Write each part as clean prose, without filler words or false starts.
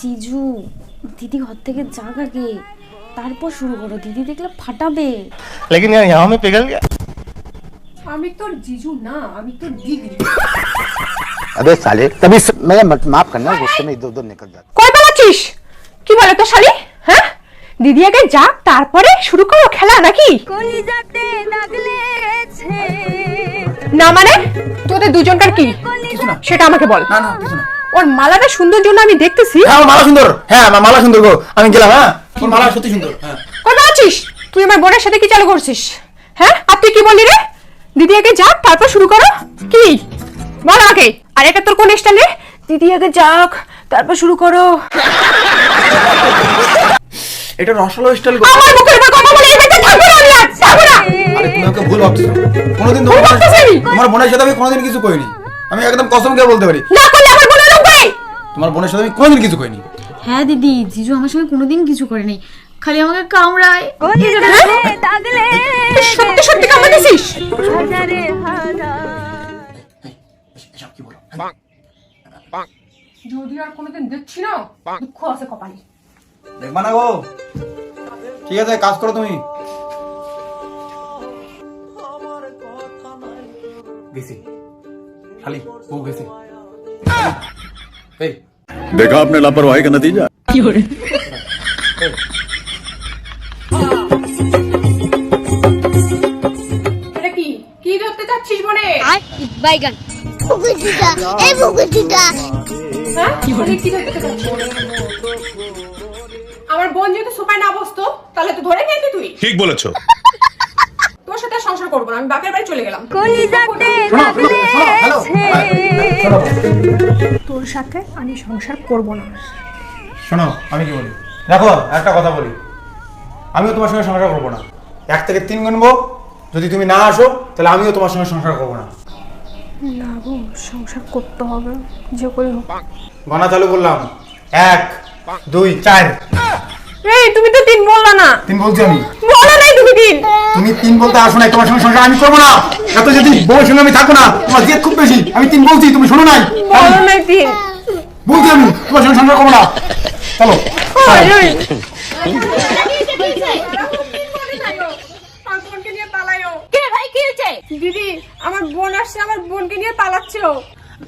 জিজু দিদি ঘর থেকে যাক আগে, তারপর শুরু করো। দিদি দেখলে ফাটাবে। लेकिन यार यहाँ में पिघल गया। আমি তোর জিজু না, আমি তোর দিদি। अबे साले तभी मैं माफ करना, गुस्से में इधर उधर निकल जाता। কই পালাচ্ছিস? কি বলে তো শালি? হ্যাঁ, দিদি আগে যাক তারপরে শুরু করো খেলা নাকি? কলিজাতে দাগ লেগেছে। না মানে তোদের দুজনকার কি সেটা আমাকে বল। না না কিছু না। ওর মালাটা সুন্দর জন্য আমি দেখতেছি। হ্যাঁ মালা সুন্দর, হ্যাঁ আমার মালা সুন্দর গো, আমি গেলাম। হ্যাঁ তোর মালা সত্যি সুন্দর। হ্যাঁ কই পালাচ্ছিস? তুই আমার বোনের সাথে কি চালু করছিস? হ্যাঁ, আর তুই কি বললি রে? দিদি আগে যাক তারপর শুরু করো কি বল আমাকে। আর এটা তোর কোন স্টাইলে? দিদি আগে যাক তারপর শুরু করো। এটা রসালো স্টাইল গো। আমার মুখের উপর কথা বলে এই বেটা থাকবে না, আমি আর থাকবো না। আরে তুমি আমাকে ভুল ভাবছো। কোনোদিন তোমার বোনের সাথে আমি কোনোদিন কিছু কইনি। আমি একদম কসম করে বলতে পারি, না করলে আমার বোনের লোক ভাই। তোমার বোনের সাথে আমি কোনোদিন কিছু কইনি। হ্যাঁ দিদি, জিজু আমার সঙ্গে কোনোদিন কিছু করেনি, খালি আমাকে কামড়ায়। কলিজাতে দাগ লেগেছে। সত্যি সত্যি কামড়াতেছিস? হাজারে হাজার। এসব কি বলো? যদি আর কোনোদিন দেখছি না, দুঃখ আছে কপালে। দেখবা না গো। ঠিক আছে কাজ করো তুমি। গেছি খালি ও গেছে। এই देखा आपने लापरवाही का नतीजा। এটা কি কি ধরতে যাচ্ছিস বনে? বাইগান। বুকুটিটা এই বুকুটিটা হ্যাঁ কি ধরতে যাচ্ছিস? আমার বোন যদি সোফায় না বসতো তাহলে তো ধরে খেতে তুই। ठीक बोलेছো। তোর সাথে সংসার করবো না, আমি বাপের বাড়ি চলে গেলাম। কলিজাতে দাগ লেগেছে। তোর সাথে আমি সংসার করব না। শোনো আমি কি বলি, দেখো একটা কথা বলি, আমিও তোমার সঙ্গে সংসার করবো না। 1 থেকে 3 গুনবো, যদি তুমি না আসো তাহলে আমিও তোমার সঙ্গে সংসার করবো না। না গো, সংসার করতে হবে যে করে হোক। গণা চালু করলাম, 1 2 4। এই তুমি তো 3 বললা না। 3 বলছি আমি। বলো নাই তুমি 3। তুমি 3 বলতে আসো নাই, তোমার সঙ্গে সংসার আমি করবো না। এত যদি বউর সঙ্গে আমি থাকবো না, তোমার জেদ খুব বেশি। আমি 3 বলছি, তুমি শোনো নাই। বলো নাই 3। বলছি আমি তোমার সঙ্গে সংসার করবো না। চলো দিদি আমার বোন আসছে, আমার বোনকে নিয়ে পালাচ্ছে ও।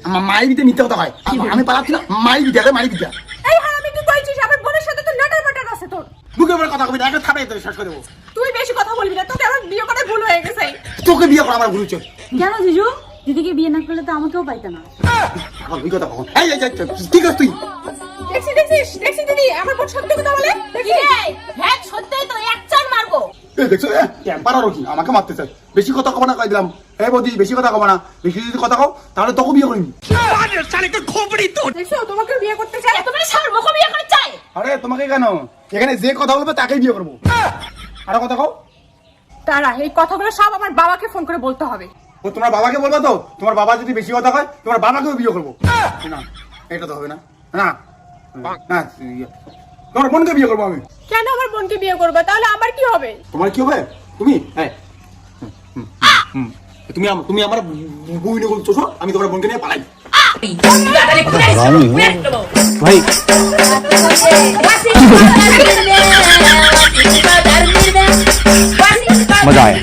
আমার মাই দিতে মিথ্যা কথা হয়, আমি পালাচ্ছি না। মাই দিতে মাই দিতে এই হ্যাঁ আমি কি কইছিস? আমার বোনের সাথে তো নাটার মাটার আছে তোর। বুকের উপরে কথা কবি না, একটা থাপে শেষ করে দেবো। তুই বেশি কথা বলবি না, তোকে আমার বিয়ে করার ভুল হয়ে গেছে। তোকে বিয়ে করা আমার ভুল হচ্ছে। কেন জিজু? দিদিকে বিয়ে না করলে তো আমাকেও পাইতে না। এখন ওই কথা কখন? এই ঠিক আছে তুই দেখছি দিদি আমার বোন সত্যি কথা বলে। দেখি হ্যাঁ সত্যিই তো, এক চার মারবো। দেখছো পারারো কি আমাকে মারতে চাই? বেশি কথা কব না, কই দিলাম। এই বৌদি বেশি কথা কব না, বেশি যদি কথা কও তাহলে তোকে বিয়ে করিনি। দেখছো তোমাকে বিয়ে করতে চাই। তোমার সার্বকে বিয়ে করতে চাই। আরে তোমাকে কেন, এখানে যে কথা বলবে তাকেই বিয়ে করবো। আরো কথা কও। তারা এই কথাগুলো সব আমার বাবাকে ফোন করে বলতে হবে। ও তোমার বাবাকে বলবা তো? তোমার বাবা যদি বেশি কথা কয় তোমার বাবাকেও বিয়ে করবো না। এটা তো হবে না। না না তোমার বোনকে বিয়ে করবো আমি। কেন আমার বোনকে বিয়ে করবে? তাহলে আমার কি হবে? তোমার কি হবে? তুমি তুমি আমার বই নিয়ে বলছো, আমি তোমার বোনকে নিয়ে পালাই। ভাই मजा आया।